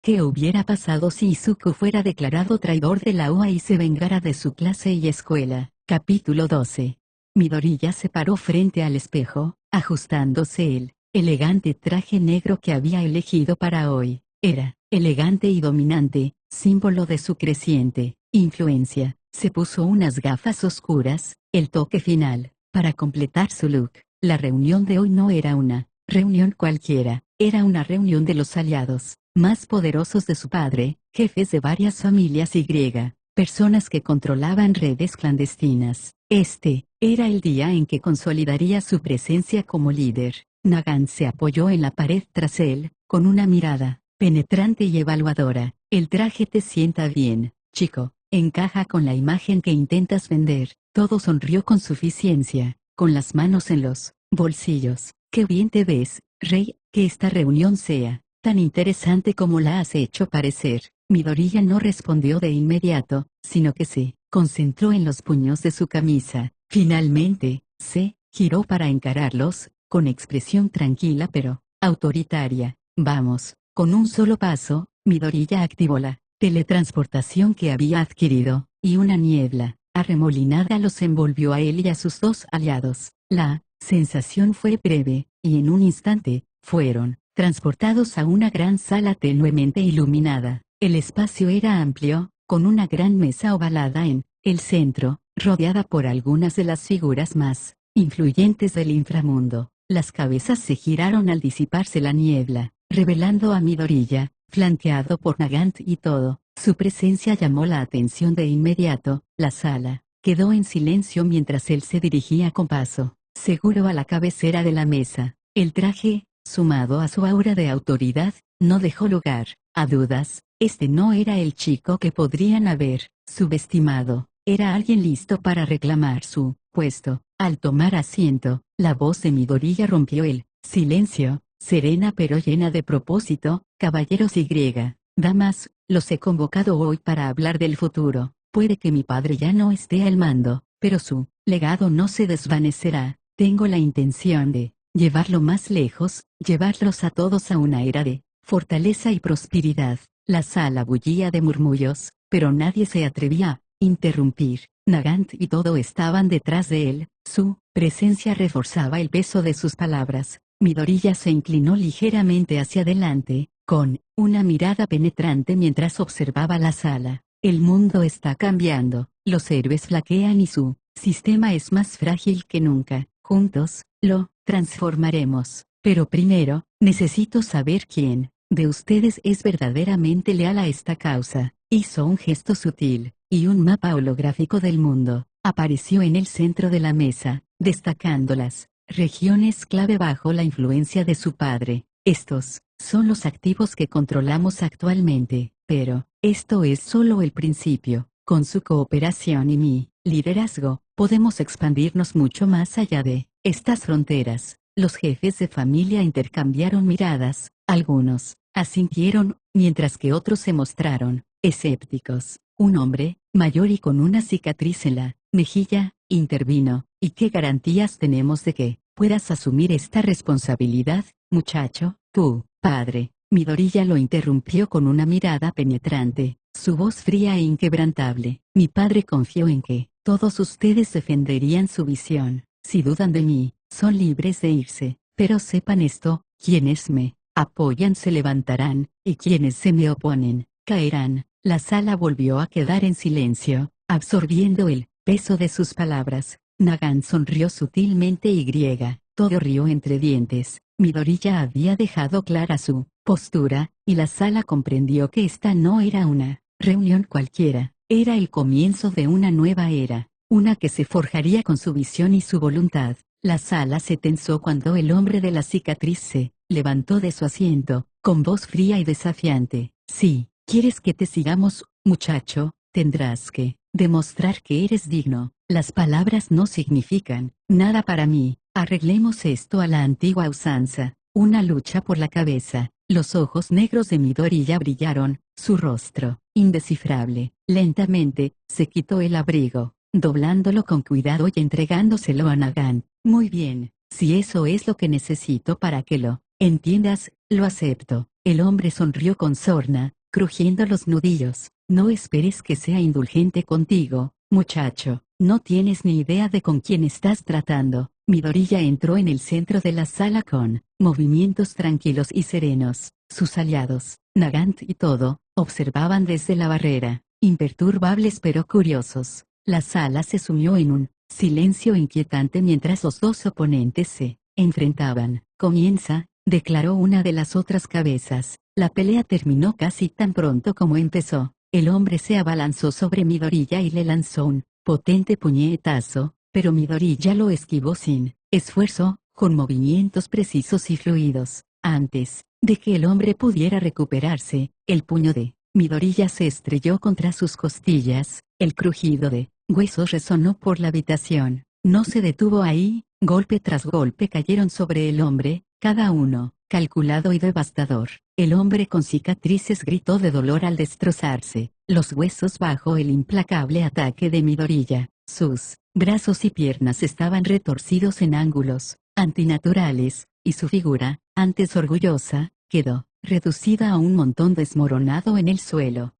¿Qué hubiera pasado si Izuku fuera declarado traidor de la OA y se vengara de su clase y escuela? Capítulo 12. Midoriya se paró frente al espejo, ajustándose el elegante traje negro que había elegido para hoy. Era elegante y dominante, símbolo de su creciente influencia. Se puso unas gafas oscuras, el toque final, para completar su look. La reunión de hoy no era una reunión cualquiera, era una reunión de los aliados más poderosos de su padre, jefes de varias familias y personas que controlaban redes clandestinas. Este era el día en que consolidaría su presencia como líder. Nagant se apoyó en la pared tras él, con una mirada penetrante y evaluadora. El traje te sienta bien, chico, encaja con la imagen que intentas vender. Todo sonrió con suficiencia, con las manos en los bolsillos. Qué bien te ves, Rei, que esta reunión sea tan interesante como la has hecho parecer. Midoriya no respondió de inmediato, sino que se concentró en los puños de su camisa. Finalmente, se giró para encararlos, con expresión tranquila pero autoritaria. Vamos, con un solo paso, Midoriya activó la teletransportación que había adquirido, y una niebla arremolinada los envolvió a él y a sus dos aliados. La sensación fue breve, y en un instante, fueron transportados a una gran sala tenuemente iluminada. El espacio era amplio, con una gran mesa ovalada en el centro, rodeada por algunas de las figuras más influyentes del inframundo. Las cabezas se giraron al disiparse la niebla, revelando a Midoriya, flanqueado por Nagant y todo. Su presencia llamó la atención de inmediato. La sala quedó en silencio mientras él se dirigía con paso seguro a la cabecera de la mesa. El traje, sumado a su aura de autoridad, no dejó lugar a dudas. Este no era el chico que podrían haber subestimado. Era alguien listo para reclamar su puesto. Al tomar asiento, la voz de Midoriya rompió el silencio, serena pero llena de propósito. Caballeros y damas, los he convocado hoy para hablar del futuro. Puede que mi padre ya no esté al mando, pero su legado no se desvanecerá. Tengo la intención de llevarlo más lejos, llevarlos a todos a una era de fortaleza y prosperidad. La sala bullía de murmullos, pero nadie se atrevía a interrumpir. Nagant y todo estaban detrás de él, su presencia reforzaba el peso de sus palabras. Midoriya se inclinó ligeramente hacia adelante, con una mirada penetrante mientras observaba la sala. El mundo está cambiando, los héroes flaquean y su sistema es más frágil que nunca. Juntos, lo transformaremos. Pero primero, necesito saber quién de ustedes es verdaderamente leal a esta causa. Hizo un gesto sutil, y un mapa holográfico del mundo apareció en el centro de la mesa, destacando las regiones clave bajo la influencia de su padre. Estos son los activos que controlamos actualmente, pero esto es solo el principio. Con su cooperación y mi liderazgo, podemos expandirnos mucho más allá de estas fronteras. Los jefes de familia intercambiaron miradas, algunos asintieron, mientras que otros se mostraron escépticos. Un hombre, mayor y con una cicatriz en la mejilla, intervino. ¿Y qué garantías tenemos de que puedas asumir esta responsabilidad, muchacho? Tu padre. Midoriya lo interrumpió con una mirada penetrante, su voz fría e inquebrantable. Mi padre confió en que todos ustedes defenderían su visión. Si dudan de mí, son libres de irse, pero sepan esto, quienes me apoyan se levantarán, y quienes se me oponen, caerán. La sala volvió a quedar en silencio, absorbiendo el peso de sus palabras. Nagant sonrió sutilmente y todo rió entre dientes. Midoriya había dejado clara su postura, y la sala comprendió que esta no era una reunión cualquiera, era el comienzo de una nueva era, una que se forjaría con su visión y su voluntad. La sala se tensó cuando el hombre de la cicatriz se levantó de su asiento, con voz fría y desafiante. Si quieres que te sigamos, muchacho, tendrás que demostrar que eres digno. Las palabras no significan nada para mí. Arreglemos esto a la antigua usanza. Una lucha por la cabeza. Los ojos negros de Midoriya brillaron, su rostro, indescifrable. Lentamente, se quitó el abrigo, doblándolo con cuidado y entregándoselo a Nagant. Muy bien, si eso es lo que necesito para que lo entiendas, lo acepto. El hombre sonrió con sorna, crujiendo los nudillos. No esperes que sea indulgente contigo, muchacho. No tienes ni idea de con quién estás tratando. Midoriya entró en el centro de la sala con movimientos tranquilos y serenos. Sus aliados, Nagant y todo, observaban desde la barrera, imperturbables pero curiosos. La sala se sumió en un silencio inquietante mientras los dos oponentes se enfrentaban. Comienza, declaró una de las otras cabezas. La pelea terminó casi tan pronto como empezó. El hombre se abalanzó sobre Midoriya y le lanzó un potente puñetazo, pero Midoriya lo esquivó sin esfuerzo, con movimientos precisos y fluidos. Antes de que el hombre pudiera recuperarse, el puño de Midoriya se estrelló contra sus costillas. El crujido de huesos resonó por la habitación. No se detuvo ahí, golpe tras golpe cayeron sobre el hombre, cada uno calculado y devastador. El hombre con cicatrices gritó de dolor al destrozarse los huesos bajo el implacable ataque de Midoriya. Sus brazos y piernas estaban retorcidos en ángulos antinaturales, y su figura, antes orgullosa, quedó reducida a un montón desmoronado en el suelo.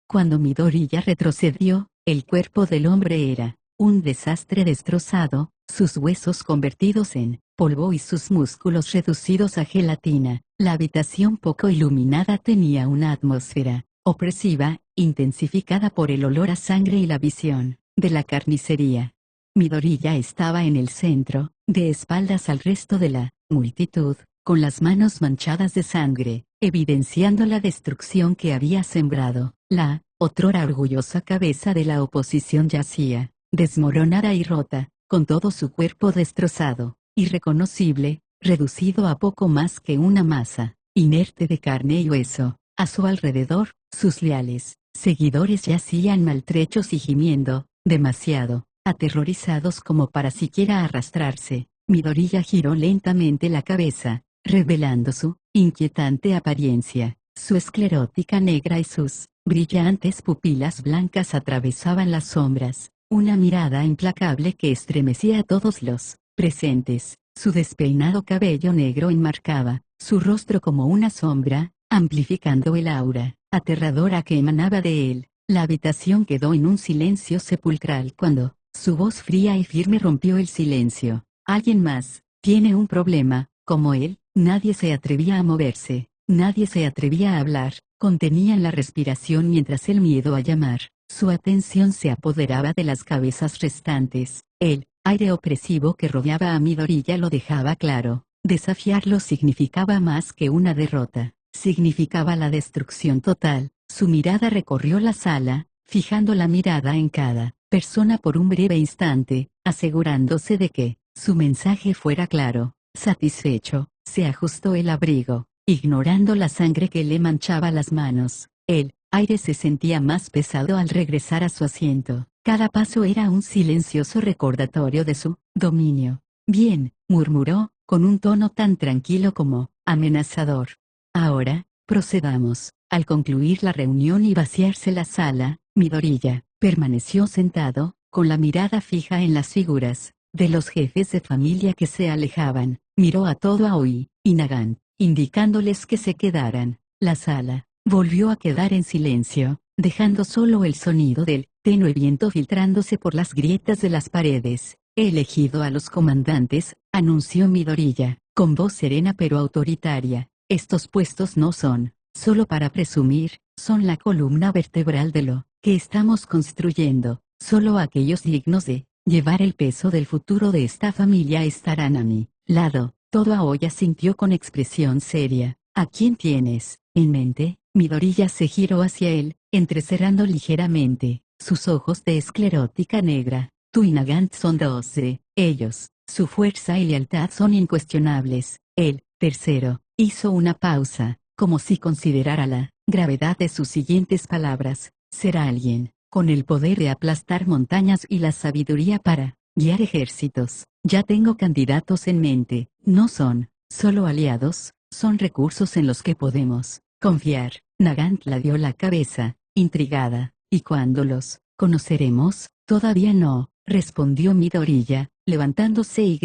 Cuando Midoriya retrocedió, el cuerpo del hombre era un desastre destrozado, sus huesos convertidos en polvo y sus músculos reducidos a gelatina. La habitación poco iluminada tenía una atmósfera opresiva, intensificada por el olor a sangre y la visión de la carnicería. Midoriya estaba en el centro, de espaldas al resto de la multitud, con las manos manchadas de sangre, evidenciando la destrucción que había sembrado. La otrora orgullosa cabeza de la oposición yacía, desmoronada y rota, con todo su cuerpo destrozado, irreconocible, reducido a poco más que una masa inerte de carne y hueso. A su alrededor, sus leales seguidores yacían maltrechos y gimiendo, demasiado aterrorizados como para siquiera arrastrarse. Midoriya giró lentamente la cabeza, revelando su inquietante apariencia. Su esclerótica negra y sus brillantes pupilas blancas atravesaban las sombras, una mirada implacable que estremecía a todos los presentes. Su despeinado cabello negro enmarcaba su rostro como una sombra, amplificando el aura aterradora que emanaba de él. La habitación quedó en un silencio sepulcral cuando su voz fría y firme rompió el silencio. ¿Alguien más tiene un problema, como él? Nadie se atrevía a moverse, nadie se atrevía a hablar, contenían la respiración mientras el miedo a llamar su atención se apoderaba de las cabezas restantes. El aire opresivo que rodeaba a Midoriya lo dejaba claro. Desafiarlo significaba más que una derrota, significaba la destrucción total. Su mirada recorrió la sala, fijando la mirada en cada persona por un breve instante, asegurándose de que su mensaje fuera claro. Satisfecho, se ajustó el abrigo, ignorando la sangre que le manchaba las manos. El aire se sentía más pesado al regresar a su asiento. Cada paso era un silencioso recordatorio de su dominio. Bien, murmuró, con un tono tan tranquilo como amenazador. Ahora, procedamos. Al concluir la reunión y vaciarse la sala, Midoriya permaneció sentado, con la mirada fija en las figuras de los jefes de familia que se alejaban. Miró a todo Aoi y Nagant, indicándoles que se quedaran. La sala volvió a quedar en silencio, dejando solo el sonido del tenue viento filtrándose por las grietas de las paredes. He elegido a los comandantes, anunció Midoriya, con voz serena pero autoritaria. Estos puestos no son solo para presumir, son la columna vertebral de lo que estamos construyendo. Solo aquellos dignos de llevar el peso del futuro de esta familia estarán a mi lado. Todo Aoi asintió con expresión seria. ¿A quién tienes en mente? Midoriya se giró hacia él, entrecerrando ligeramente sus ojos de esclerótica negra. Tú y Nagant son dos de ellos. Su fuerza y lealtad son incuestionables. El tercero hizo una pausa, como si considerara la gravedad de sus siguientes palabras. Será alguien con el poder de aplastar montañas y la sabiduría para guiar ejércitos. Ya tengo candidatos en mente. No son solo aliados, son recursos en los que podemos confiar. Nagant la dio la cabeza, intrigada. ¿Y cuándo los conoceremos? Todavía no, respondió Midoriya, levantándose y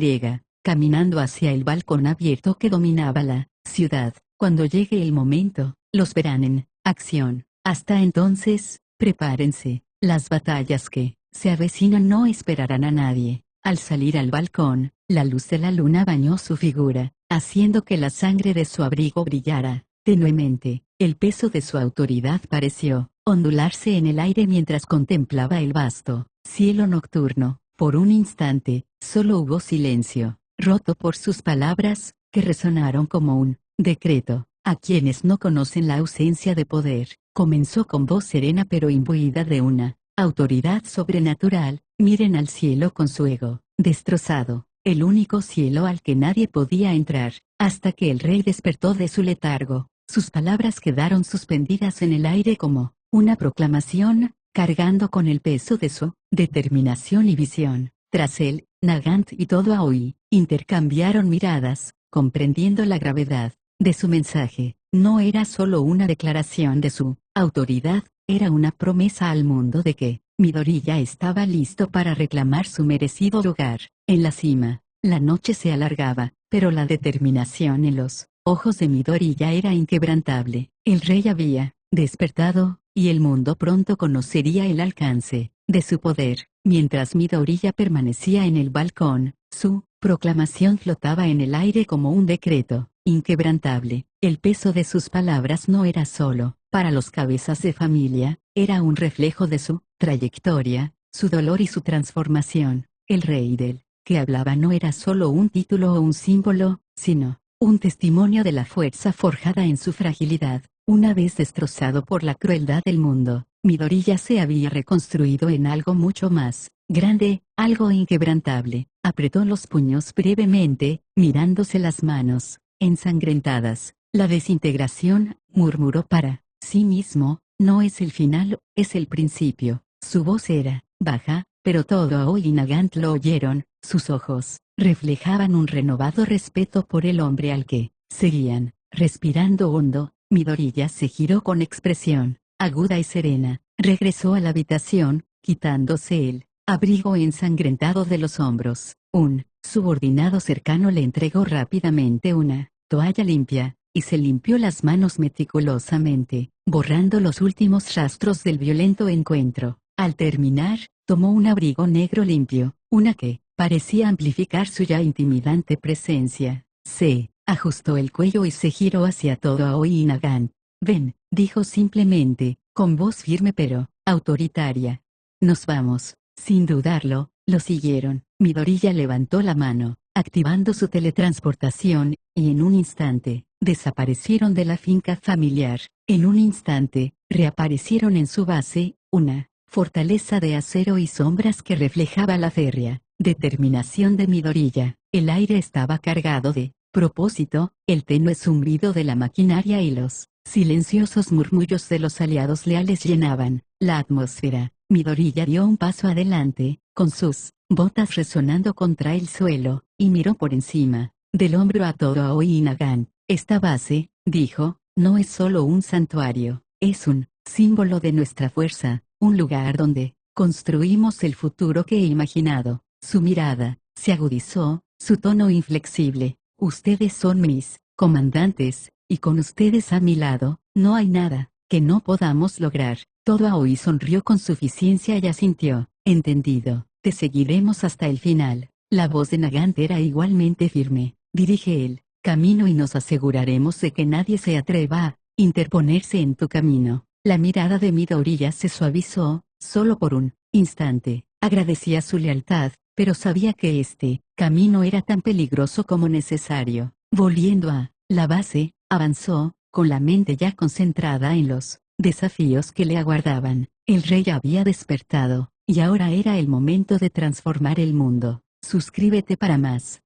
caminando hacia el balcón abierto que dominaba la ciudad. Cuando llegue el momento, los verán en acción. Hasta entonces, prepárense. Las batallas que se avecinan no esperarán a nadie. Al salir al balcón, la luz de la luna bañó su figura, haciendo que la sangre de su abrigo brillara tenuemente. El peso de su autoridad pareció ondularse en el aire mientras contemplaba el vasto cielo nocturno. Por un instante, solo hubo silencio, roto por sus palabras, que resonaron como un decreto. A quienes no conocen la ausencia de poder, comenzó con voz serena pero imbuida de una autoridad sobrenatural, miren al cielo con su ego destrozado, el único cielo al que nadie podía entrar, hasta que el rey despertó de su letargo. Sus palabras quedaron suspendidas en el aire como una proclamación, cargando con el peso de su determinación y visión. Tras él, Nagant y todo Aoi intercambiaron miradas, comprendiendo la gravedad de su mensaje. No era solo una declaración de su autoridad, era una promesa al mundo de que Midori ya estaba listo para reclamar su merecido lugar en la cima. La noche se alargaba, pero la determinación en los ojos de Midori ya era inquebrantable. El rey había despertado, y el mundo pronto conocería el alcance de su poder. Mientras Midori ya permanecía en el balcón, su proclamación flotaba en el aire como un decreto inquebrantable. El peso de sus palabras no era solo para los cabezas de familia, era un reflejo de su trayectoria, su dolor y su transformación. El rey del que hablaba no era solo un título o un símbolo, sino un testimonio de la fuerza forjada en su fragilidad. Una vez destrozado por la crueldad del mundo, Midori ya se había reconstruido en algo mucho más grande, algo inquebrantable. Apretó los puños brevemente, mirándose las manos ensangrentadas. La desintegración, murmuró para sí mismo, no es el final, es el principio. Su voz era baja, pero todo Aoi y Nagant lo oyeron. Sus ojos reflejaban un renovado respeto por el hombre al que seguían. Respirando hondo, Midori ya se giró con expresión aguda y serena. Regresó a la habitación, quitándose el abrigo ensangrentado de los hombros. Un subordinado cercano le entregó rápidamente una toalla limpia, y se limpió las manos meticulosamente, borrando los últimos rastros del violento encuentro. Al terminar, tomó un abrigo negro limpio, una que parecía amplificar su ya intimidante presencia. Se ajustó el cuello y se giró hacia todo Aoi y Nagant. Ven, dijo simplemente, con voz firme pero autoritaria. Nos vamos. Sin dudarlo, lo siguieron. Midori ya levantó la mano, activando su teletransportación, y en un instante, desaparecieron de la finca familiar. En un instante, reaparecieron en su base, una fortaleza de acero y sombras que reflejaba la férrea determinación de Midoriya. El aire estaba cargado de propósito, el tenue zumbido de la maquinaria y los silenciosos murmullos de los aliados leales llenaban la atmósfera. Midoriya dio un paso adelante, con sus botas resonando contra el suelo, y miró por encima del hombro a todo Aoi y Nagant. Esta base, dijo, no es solo un santuario, es un símbolo de nuestra fuerza, un lugar donde construimos el futuro que he imaginado. Su mirada se agudizó, su tono inflexible. Ustedes son mis comandantes, y con ustedes a mi lado, no hay nada que no podamos lograr. Todo Aoi sonrió con suficiencia y asintió. Entendido, te seguiremos hasta el final. La voz de Nagant era igualmente firme. Dirige el camino y nos aseguraremos de que nadie se atreva a interponerse en tu camino. La mirada de Midoriya se suavizó, solo por un instante. Agradecía su lealtad, pero sabía que este camino era tan peligroso como necesario. Volviendo a la base, avanzó, con la mente ya concentrada en los desafíos que le aguardaban. El rey había despertado, y ahora era el momento de transformar el mundo. Suscríbete para más.